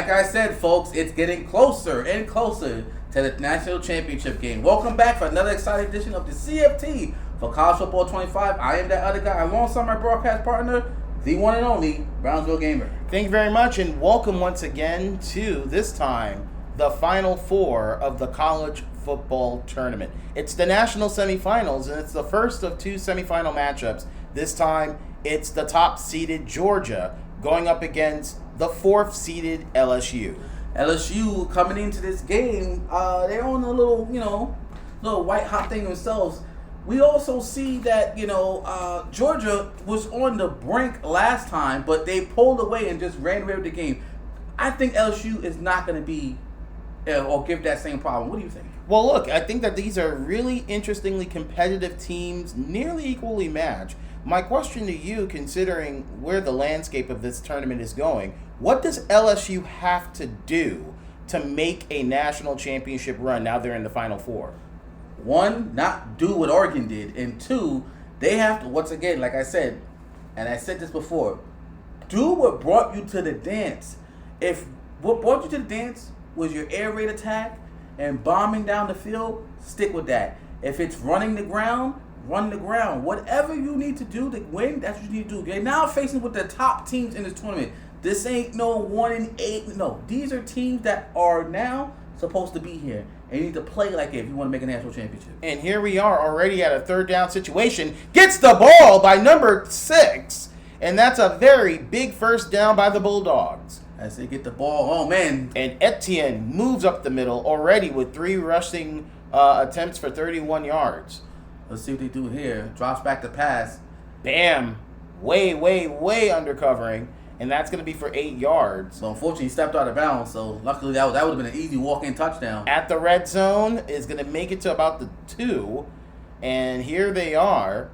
like I said, folks, it's getting closer and closer to the national championship game. Welcome back for another exciting edition of the CFT for College Football 25. I am that other guy alongside my broadcast partner, the one and only Brownsville Gamer. Thank you very much, and welcome once again to, this time, the Final Four of the College Football Tournament. It's the National Semifinals, and it's the first of two semifinal matchups. This time, it's the top-seeded Georgia going up against the fourth-seeded LSU. LSU coming into this game, they're on a little, little white hot thing themselves. We also see that, Georgia was on the brink last time, but they pulled away and just ran away with the game. I think LSU is not going to be or give that same problem. What do you think? Well, look, I think that these are really interestingly competitive teams, nearly equally matched. My question to you, considering where the landscape of this tournament is going, what does LSU have to do to make a national championship run now they're in the Final Four? One, not do what Oregon did. And two, they have to, once again, like I said, and I said this before, do what brought you to the dance. If what brought you to the dance was your air raid attack and bombing down the field, stick with that. If it's running the ground, run the ground. Whatever you need to do to win, that's what you need to do. You're now facing with the top teams in this tournament. This ain't no 1-8. No, these are teams that are now supposed to be here. And you need to play like it if you want to make a national championship. And here we are already at a third down situation. Gets the ball by number 6. And that's a very big first down by the Bulldogs. As they get the ball, oh man. And Etienne moves up the middle already with 3 rushing attempts for 31 yards. Let's see what they do here. Drops back to pass. Bam. Way undercovering. And that's going to be for 8 yards. So unfortunately, he stepped out of bounds. So luckily, that would have been an easy walk-in touchdown. At the red zone, is going to make it to about the 2. And here they are.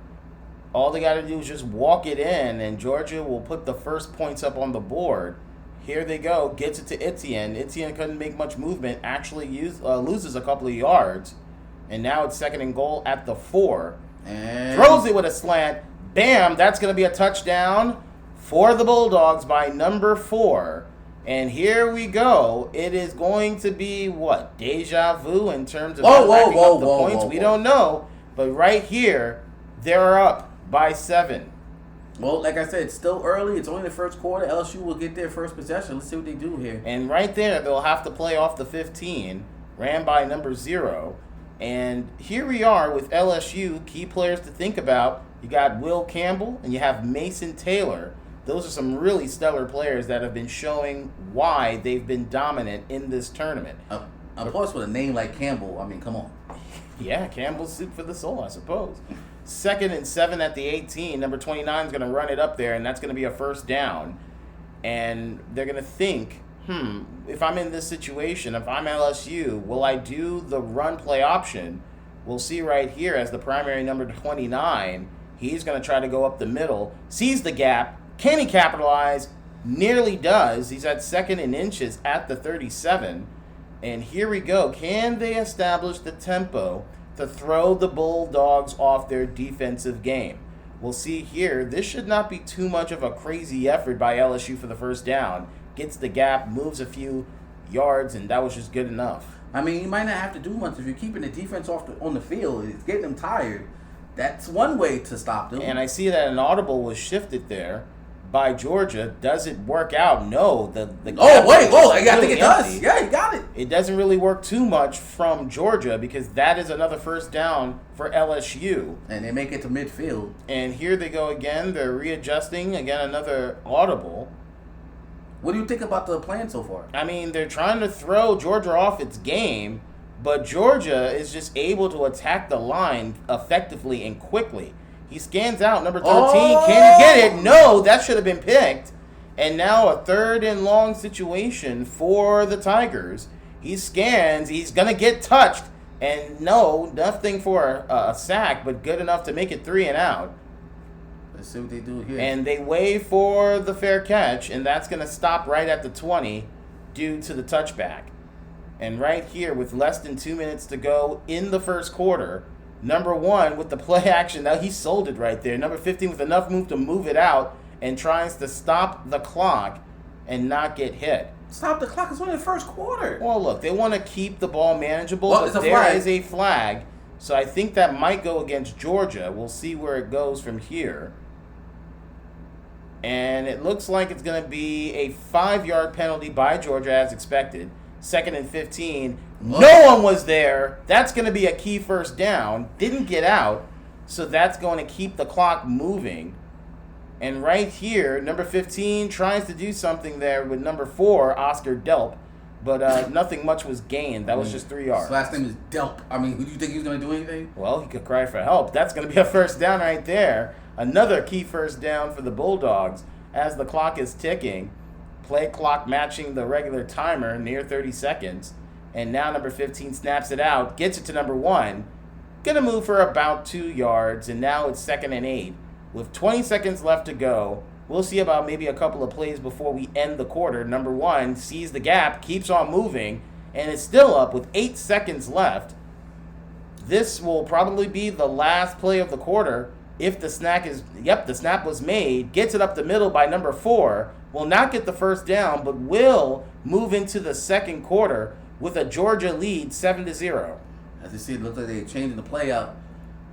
All they got to do is just walk it in, and Georgia will put the first points up on the board. Here they go. Gets it to Etienne. Etienne couldn't make much movement. Actually loses a couple of yards. And now it's 2nd and goal at the 4. And throws it with a slant. Bam! That's going to be a touchdown for the Bulldogs by number 4. And here we go. It is going to be, what, deja vu in terms of racking up the points? We don't know. But right here, they're up by 7. Well, like I said, it's still early. It's only the first quarter. LSU will get their first possession. Let's see what they do here. And right there, they'll have to play off the 15. Ran by number 0. And here we are with LSU. Key players to think about. You got Will Campbell and you have Mason Taylor. Those are some really stellar players that have been showing why they've been dominant in this tournament. Of course, with a name like Campbell, I mean, come on. Yeah, Campbell's soup for the soul, I suppose. 2nd and 7 at the 18. Number 29 is going to run it up there, and that's going to be a first down. And they're going to think, if I'm in this situation, if I'm LSU, will I do the run play option? We'll see right here as the primary number 29. He's going to try to go up the middle, sees the gap. Can he capitalize? Nearly does. He's at 2nd and inches at the 37. And here we go. Can they establish the tempo to throw the Bulldogs off their defensive game? We'll see here. This should not be too much of a crazy effort by LSU for the first down. Gets the gap, moves a few yards, and that was just good enough. I mean, you might not have to do much. If you're keeping the defense on the field, it's getting them tired. That's one way to stop them. And I see that an audible was shifted there by Georgia. Does it work out? No. I think it does. Yeah, you got it. It doesn't really work too much from Georgia because that is another first down for LSU. And they make it to midfield. And here they go again. They're readjusting. Again, another audible. What do you think about the plan so far? I mean, they're trying to throw Georgia off its game, but Georgia is just able to attack the line effectively and quickly. He scans out number 13. Can he get it? No, that should have been picked. And now a 3rd and long situation for the Tigers. He scans. He's going to get touched. And no, nothing for a sack, but good enough to make it 3 and out. Let's see what they do here. And they wave for the fair catch, and that's going to stop right at the 20 due to the touchback. And right here, with less than 2 minutes to go in the first quarter, number 1 with the play action. Now he sold it right there. Number 15 with enough move to move it out and tries to stop the clock and not get hit. Stop the clock. It's only the first quarter. Well, look, they want to keep the ball manageable, Well, but it's a there flag. is a flag. So I think that might go against Georgia. We'll see where it goes from here. And it looks like it's going to be a 5-yard penalty by Georgia as expected. 2nd and 15. No one was there. That's going to be a key first down. Didn't get out. So that's going to keep the clock moving. And right here, number 15 tries to do something there with number 4, Oscar Delp. But nothing much was gained. That was just 3 yards. His last name is Delp. I mean, who do you think he was going to do anything? Well, he could cry for help. That's going to be a first down right there. Another key first down for the Bulldogs as the clock is ticking. Play clock matching the regular timer near 30 seconds. And now number 15 snaps it out, gets it to number 1. Going to move for about 2 yards, and now it's 2nd and 8. With 20 seconds left to go, we'll see about maybe a couple of plays before we end the quarter. Number 1 sees the gap, keeps on moving, and is still up with 8 seconds left. This will probably be the last play of the quarter. If the snap was made, gets it up the middle by number 4, will not get the first down, but will move into the second quarter with a Georgia lead 7-0. As you see, it looks like they're changing the play up.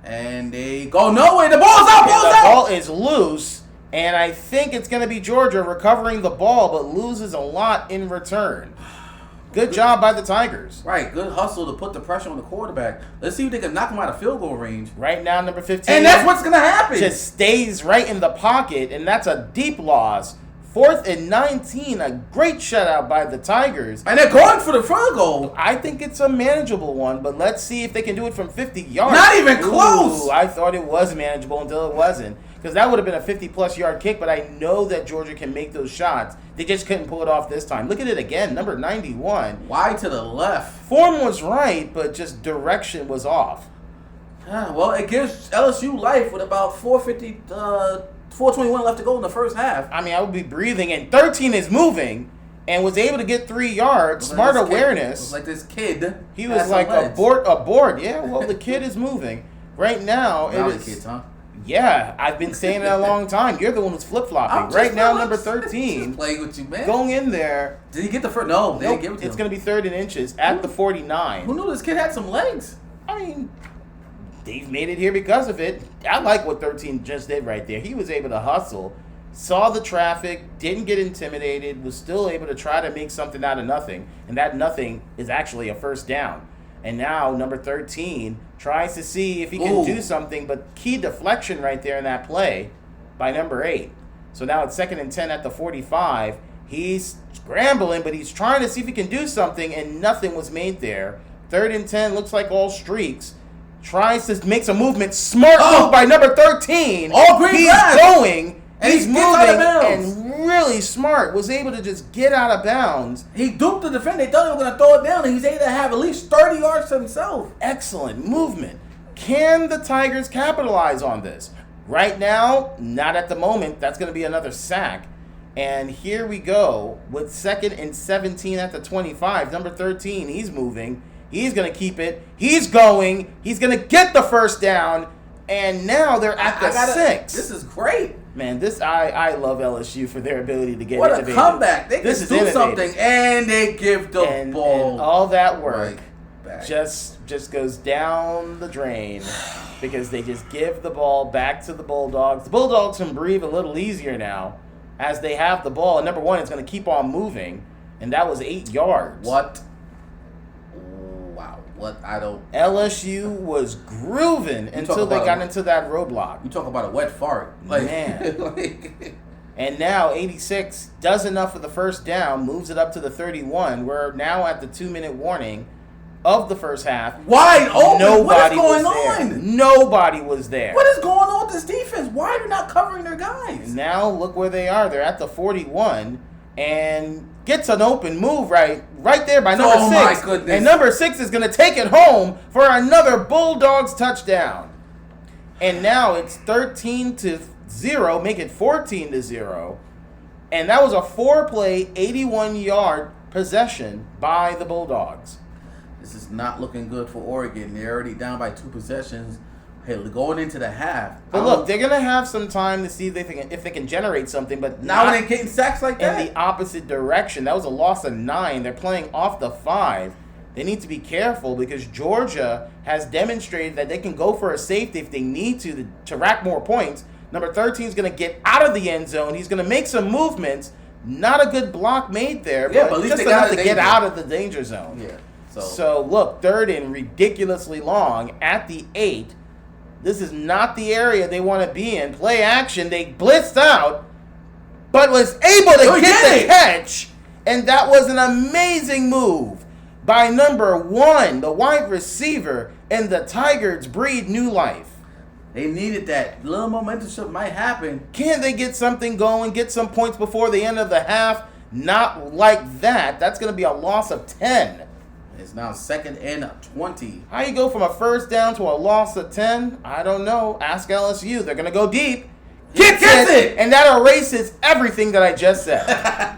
And they go nowhere. The ball's out, The ball's out! ball is loose, and I think it's going to be Georgia recovering the ball, but loses a lot in return. Good job by the Tigers. Right, good hustle to put the pressure on the quarterback. Let's see if they can knock him out of field goal range. Right now, number 15. And that's what's going to happen. Just stays right in the pocket, and that's a deep loss. 4th and 19, a great shutout by the Tigers. And they're going for the field goal. I think it's a manageable one, but let's see if they can do it from 50 yards. Not even close. Ooh, I thought it was manageable until it wasn't. Because that would have been a 50-plus yard kick, but I know that Georgia can make those shots. They just couldn't pull it off this time. Look at it again, number 91. Wide to the left. Form was right, but just direction was off. Well, it gives LSU life with about 4:21 left to go in the first half. I mean, I would be breathing, and 13 is moving and was able to get 3 yards. Smart awareness. It was like this kid. He was like a board. Yeah, well, the kid is moving. Right now, Now it the kids, is. huh? Yeah, I've been saying it a long time. You're the one who's flip-flopping. Right now, number 13, Just playing with you, man. going in there. Did he get the first? No, they Nope, didn't give it to it's him. going to be 3rd and inches at the 49. Who knew this kid had some legs? I mean, they've made it here because of it. I like what 13 just did right there. He was able to hustle, saw the traffic, didn't get intimidated, was still able to try to make something out of nothing. And that nothing is actually a first down. And now number 13 tries to see if he can do something, but key deflection right there in that play by number 8. So now it's 2nd and 10 at the 45. He's scrambling, but he's trying to see if he can do something, and nothing was made there. 3rd and 10 looks like all streaks. Tries to make some movement. Smart move by number 13. All green He's grass. going. And He's he gets out of bounds. moving and really smart. Was able to just get out of bounds. He duped the defender. They thought they were going to throw it down, and he's able to have at least 30 yards to himself. Excellent movement. Can the Tigers capitalize on this? Right now, not at the moment. That's going to be another sack. And here we go with 2nd and 17 at the 25. Number 13, he's moving. He's going to keep it. He's going. He's going to get the first down. And now they're at the 6. This is great. Man, I love LSU for their ability to get What innovative. a comeback. They This can is do innovative. something, and they give the ball And all that work right back. just goes down the drain because they just give the ball back to the Bulldogs. The Bulldogs can breathe a little easier now as they have the ball. And number 1, it's going to keep on moving, and that was 8 yards. What? Wow. What? I don't. LSU was grooving until they got into that roadblock. You talk about a wet fart. Man. And now 86 does enough for the first down, moves it up to the 31. We're now at the 2-minute warning of the first half. Wide open. Nobody what is going was there. on? Nobody was there. What is going on with this defense? Why are they not covering their guys? Now look where they are. They're at the 41 and gets an open move right there by number 6. My goodness. And number 6 is going to take it home for another Bulldogs touchdown. And now it's 13-0, make it 14-0. And that was a 4-play, 81-yard possession by the Bulldogs. This is not looking good for Oregon. They're already down by 2 possessions. going into the half. But look, they're gonna have some time to see if they can generate something. But now when they're getting sacks like that, in the opposite direction. That was a loss of 9. They're playing off the 5. They need to be careful because Georgia has demonstrated that they can go for a safety if they need to rack more points. Number 13 is going to get out of the end zone. He's going to make some movements. Not a good block made there, but at least just they enough to got get out of the danger zone. Yeah. So look, 3rd and ridiculously long at the 8. This is not the area they want to be in. Play action. They blitzed out, but was able to get the catch, and that was an amazing move by number 1, the wide receiver, and the Tigers breathe new life. They needed that. Little momentum shift might happen. Can they get something going, get some points before the end of the half? Not like that. That's going to be a loss of 10. It's now 2nd and 20. How you go from a first down to a loss of 10? I don't know. Ask LSU. They're going to go deep. Gets it! And that erases everything that I just said.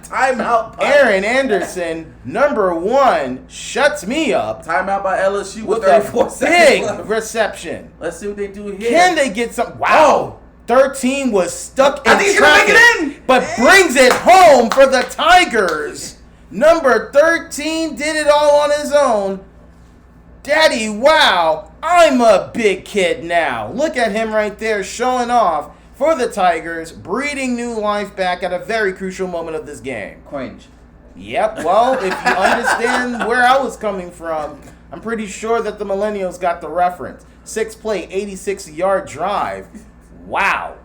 Timeout. Aaron Anderson, number 1, shuts me up. Timeout by LSU with a 34 seconds big left. reception. Let's see what they do here. Can they get some? Wow. 13 was stuck in I think he's going to make it in. But brings it home for the Tigers. Number 13 did it all on his own. Daddy, wow, I'm a big kid now. Look at him right there showing off for the Tigers, breathing new life back at a very crucial moment of this game. Cringe. Yep, well, if you understand where I was coming from, I'm pretty sure that the millennials got the reference. 6-play, 86-yard drive. Wow.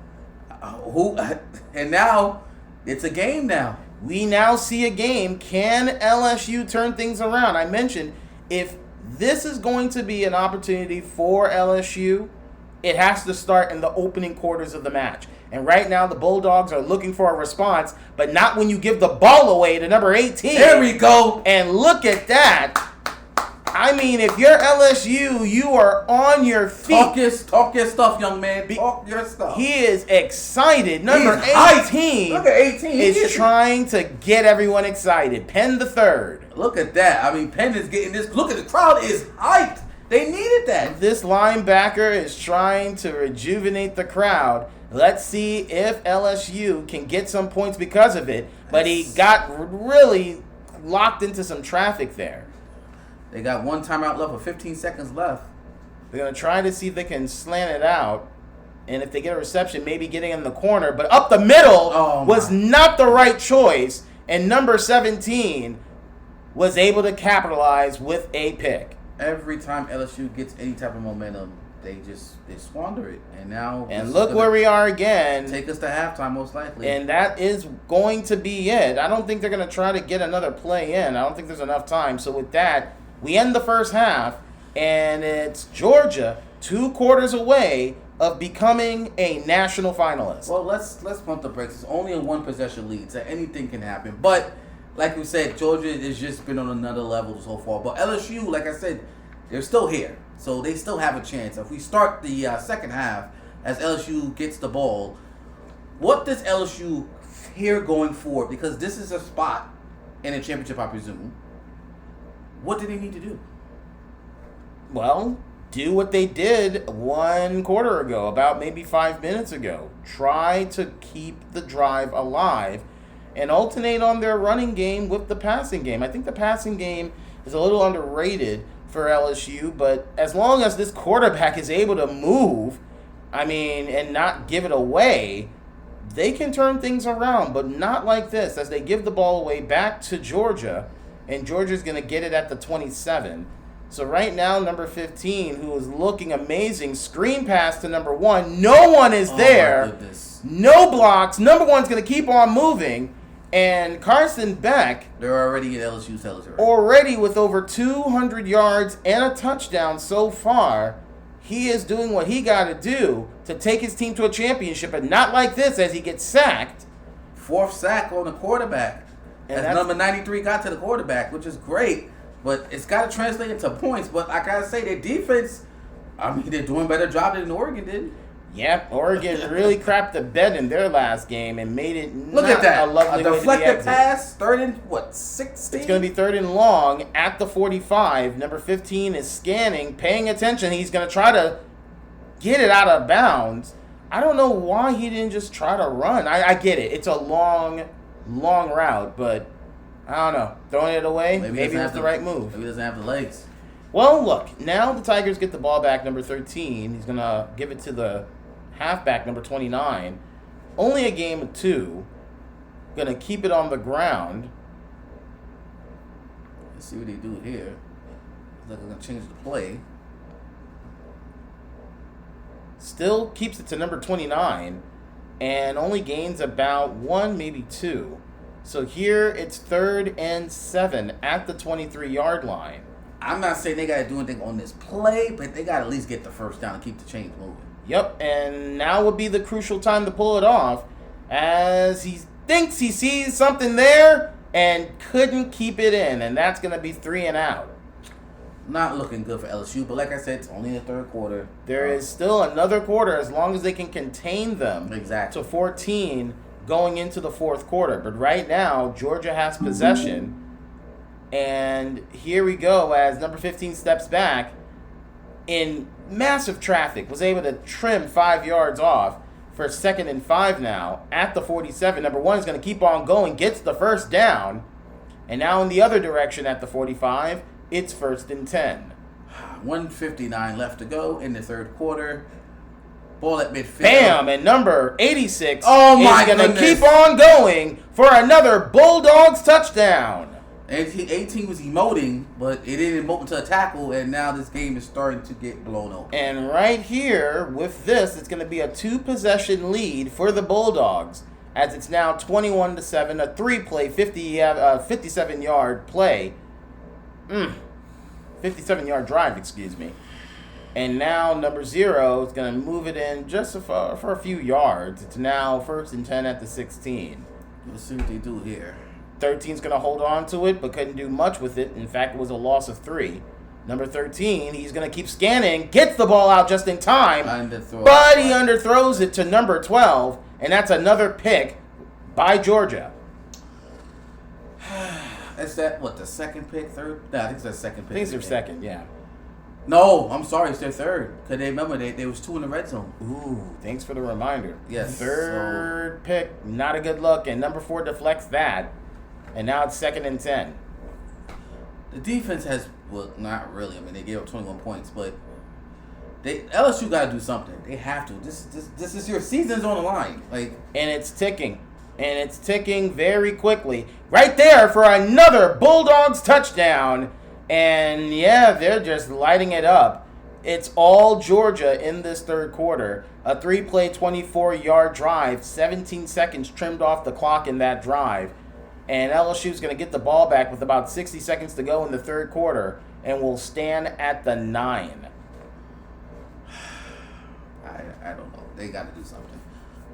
And now, it's a game now. We now see a game. Can LSU turn things around? I mentioned if this is going to be an opportunity for LSU, it has to start in the opening quarters of the match. And right now, the Bulldogs are looking for a response, but not when you give the ball away to number 18. There we go. And look at that. I mean, if you're LSU, you are on your feet. Talk your stuff, young man. Talk your stuff. He is excited. Number 18 look at 18. is trying to get everyone excited. Penn the third. Look at that. I mean, Penn is getting this. Look at the crowd is hyped. They needed that. This linebacker is trying to rejuvenate the crowd. Let's see if LSU can get some points because of it. But he got really locked into some traffic there. They got one timeout left with 15 seconds left. They're going to try to see if they can slant it out. And if they get a reception, maybe getting in the corner. But up the middle was not the right choice. And number 17 was able to capitalize with a pick. Every time LSU gets any type of momentum, they squander it. And look where we are again. Take us to halftime, most likely. And that is going to be it. I don't think they're going to try to get another play in. I don't think there's enough time. So with that, we end the first half, and it's Georgia 2 quarters away of becoming a national finalist. Well, let's pump the brakes. It's only a 1-possession lead, so anything can happen. But like we said, Georgia has just been on another level so far. But LSU, like I said, they're still here, so they still have a chance. If we start the second half as LSU gets the ball, what does LSU fear going forward? Because this is a spot in a championship, I presume. What do they need to do? Well, do what they did 1 quarter ago, about maybe 5 minutes ago. Try to keep the drive alive and alternate on their running game with the passing game. I think the passing game is a little underrated for LSU, but as long as this quarterback is able to move, and not give it away, they can turn things around, but not like this as they give the ball away back to Georgia. And Georgia's going to get it at the 27. So right now, number 15, who is looking amazing, screen pass to number 1. No one is there. No blocks. Number 1's going to keep on moving. And Carson Beck, they're already in LSU's territory. Already with over 200 yards and a touchdown so far. He is doing what he got to do to take his team to a championship, but not like this as he gets sacked. 4th sack on the quarterback. As number 93 got to the quarterback, which is great, but it's got to translate into points. But like I say, their defense, they're doing a better job than Oregon did. Yep, Oregon really crapped the bed in their last game and made it Look at that. A lovely way deflected to pass, 3rd and 16? It's going to be 3rd and long at the 45. Number 15 is scanning, paying attention. He's going to try to get it out of bounds. I don't know why he didn't just try to run. I get it. It's a long route, but I don't know. Throwing it away, maybe it was the right move. Maybe he doesn't have the legs. Well, look, now the Tigers get the ball back, number 13. He's going to give it to the halfback, number 29. Only a game of 2. Going to keep it on the ground. Let's see what they do here. They're going to change the play. Still keeps it to number 29 and only gains about 1, maybe 2. So here it's 3rd and 7 at the 23-yard line. I'm not saying they got to do anything on this play, but they got to at least get the first down and keep the chains moving. Yep, and now would be the crucial time to pull it off as he thinks he sees something there and couldn't keep it in, and that's going to be 3 and out. Not looking good for LSU, but like I said, it's only the third quarter. There is still another quarter as long as they can contain them to 14 going into the fourth quarter. But right now, Georgia has possession. And here we go as number 15 steps back in massive traffic, was able to trim 5 yards off for 2nd and 5 now at the 47. Number 1 is going to keep on going, gets the first down. And now in the other direction at the 45, it's 1st and 10. 1:59 left to go in the third quarter. Ball at midfield. Bam! And number 86 is going to keep on going for another Bulldogs touchdown. 18 was emoting, but it didn't emote into a tackle, and now this game is starting to get blown open. And right here, with this, it's going to be a 2-possession lead for the Bulldogs, as it's now 21-7, a 3-play, 57-yard play. 57-yard drive, excuse me. And now number 0 is going to move it in just for a few yards. It's now 1st and 10 at the 16. Let's see what they do here. 13's going to hold on to it, but couldn't do much with it. In fact, it was a loss of 3. Number 13, he's going to keep scanning, gets the ball out just in time, but he underthrows it to number 12, and that's another pick by Georgia. Is that, the second pick, third? No, I think it's their second pick. I think it's their second, yeah. No, I'm sorry, it's their third. Because they remember, there was 2 in the red zone. Ooh, thanks for the reminder. Yes. Third pick, not a good look, and number 4 deflects that. And now it's 2nd and 10. The defense has, not really. I mean, they gave up 21 points, but LSU got to do something. They have to. This is your season's on the line. And it's ticking. And it's ticking very quickly. Right there for another Bulldogs touchdown. And yeah, they're just lighting it up. It's all Georgia in this third quarter. A 3-play, 24-yard drive. 17 seconds trimmed off the clock in that drive. And LSU is going to get the ball back with about 60 seconds to go in the third quarter and will stand at the 9. I don't know. They got to do something.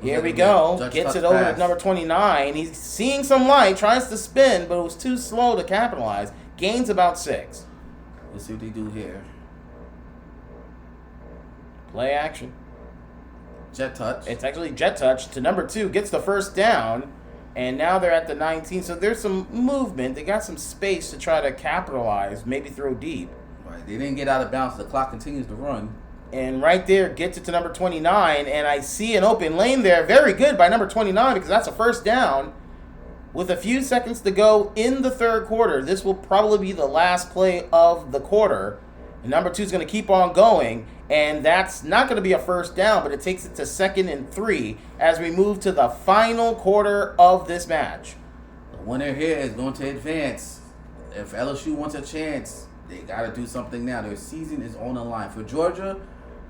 Here we go. Gets it over to number 29. He's seeing some light, tries to spin, but it was too slow to capitalize. Gains about 6. Let's see what they do here. Play action. Jet touch. It's actually jet touch to number 2. Gets the first down. And now they're at the 19, so there's some movement. They got some space to try to capitalize, maybe throw deep. Right, they didn't get out of bounds. The clock continues to run. And right there, gets it to number 29, and I see an open lane there. Very good by number 29 because that's a first down. With a few seconds to go in the third quarter, this will probably be the last play of the quarter. And number 2 is going to keep on going. And that's not going to be a first down, but it takes it to 2nd and 3 as we move to the final quarter of this match. The winner here is going to advance. If LSU wants a chance, they got to do something now. Their season is on the line. For Georgia,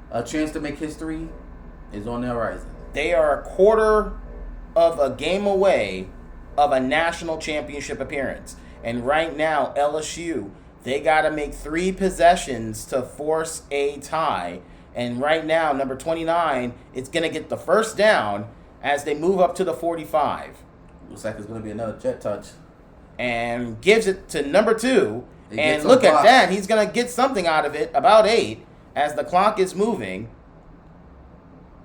a chance to make history is on the horizon. They are a quarter of a game away of a national championship appearance. And right now, LSU, they got to make 3 possessions to force a tie. And right now, number 29, it's going to get the first down as they move up to the 45. Looks like it's going to be another jet touch. And gives it to number 2. And look at that. He's going to get something out of it, about 8, as the clock is moving.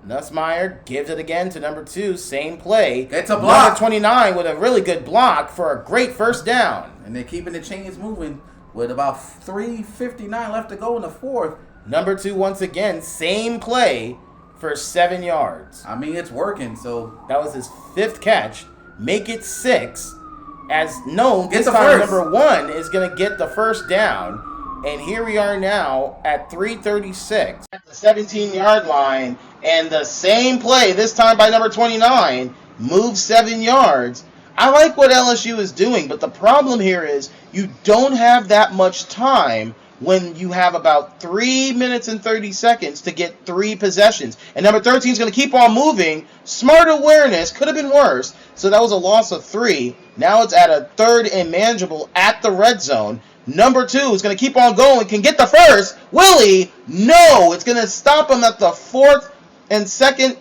Nussmeier gives it again to number 2. Same play. It's a block. Number 29 with a really good block for a great first down. And they're keeping the chains moving. With about 3:59 left to go in the fourth, Number 2, once again, same play for 7 yards. I mean, it's working, so. That was his 5th catch. Make it 6. As known, Get this the time first. number 1 is going to get the first down. And here we are now at 3:36 at the 17-yard line. And the same play, this time by number 29, moves 7 yards. I like what LSU is doing, but the problem here is you don't have that much time when you have about 3 minutes and 30 seconds to get 3 possessions. And number 13 is going to keep on moving. Smart awareness. Could have been worse. So that was a loss of 3. Now it's at a 3rd and manageable at the red zone. Number 2 is going to keep on going. Can get the first. Will he? No. It's going to stop him at the 4th and 2nd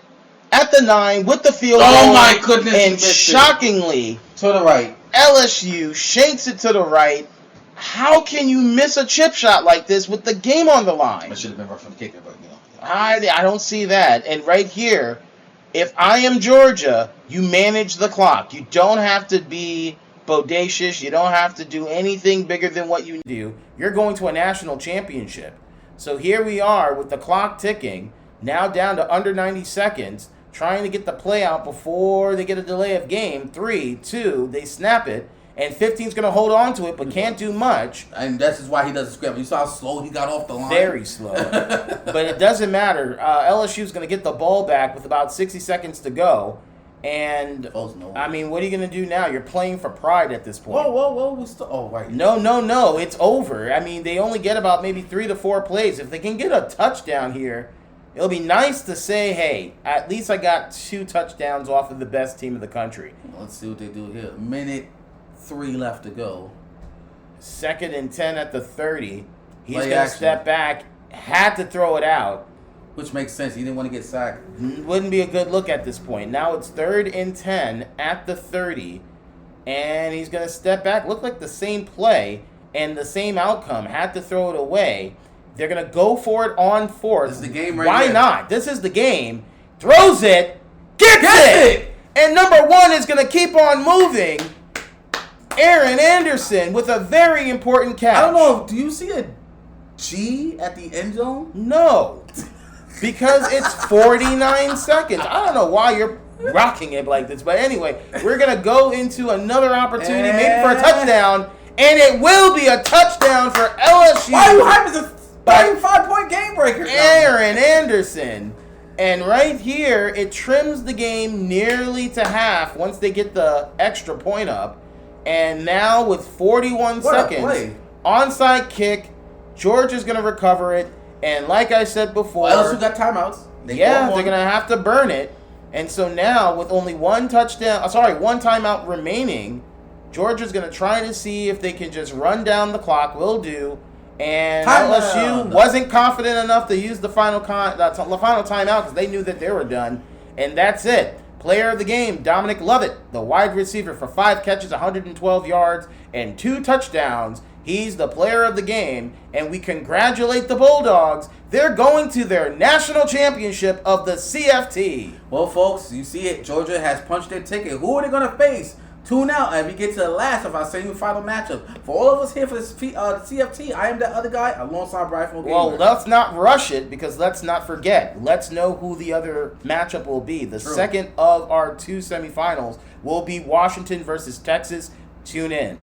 at the 9 with the field goal. Oh my goodness. And shockingly, to the right. LSU shanks it to the right. How can you miss a chip shot like this with the game on the line? I should have been roughing the kicker, but you know. I don't see that. And right here, if I am Georgia, you manage the clock. You don't have to be bodacious. You don't have to do anything bigger than what you do. You're going to a national championship. So here we are with the clock ticking, now down to under 90 seconds, trying to get the play out before they get a delay of game. 3, 2, they snap it. And 15's going to hold on to it, but can't do much. And that's just why he doesn't scramble. You saw how slow he got off the line? Very slow. But it doesn't matter. LSU's going to get the ball back with about 60 seconds to go. And, I mean, what are you going to do now? You're playing for pride at this point. Whoa. We still, oh, right. No. It's over. I mean, they only get about maybe 3 to 4 plays. If they can get a touchdown here, it'll be nice to say, hey, at least I got 2 touchdowns off of the best team in the country. Let's see what they do here. Minute 3 left to go. 2nd and 10 at the 30. He's Play going to action. step back. Had to throw it out. Which makes sense. He didn't want to get sacked. Wouldn't be a good look at this point. Now it's 3rd and 10 at the 30. And he's going to step back. Looked like the same play and the same outcome. Had to throw it away. They're going to go for it on 4th. This is the game right Why here. not? This is the game. Throws it. Gets it. And number 1 is going to keep on moving. Aaron Anderson with a very important catch. I don't know. Do you see a G at the end zone? No. Because it's 49 seconds. I don't know why you're rocking it like this. But anyway, we're going to go into another opportunity, maybe for a touchdown. And it will be a touchdown for LSU. Why are you hyping this 5-point game breaker? Aaron Anderson. And right here, it trims the game nearly to half once they get the extra point up. And now with 41 seconds, onside kick, Georgia's going to recover it. And like I said before, LSU got timeouts. They're going to have to burn it. And so now with only one timeout remaining, Georgia's going to try to see if they can just run down the clock. Will do. And LSU wasn't confident enough to use the final timeout because they knew that they were done. And that's it. Player of the game, Dominic Lovett, the wide receiver for 5 catches, 112 yards, and 2 touchdowns. He's the player of the game, and we congratulate the Bulldogs. They're going to their national championship of the CFT. Well, folks, you see it. Georgia has punched their ticket. Who are they going to face? Tune out as we get to the last of our semifinal matchup. For all of us here for the CFT, I am that other guy alongside Brownsville. Well, let's not rush it because let's not forget. Let's know who the other matchup will be. The second of our 2 semifinals will be Washington versus Texas. Tune in.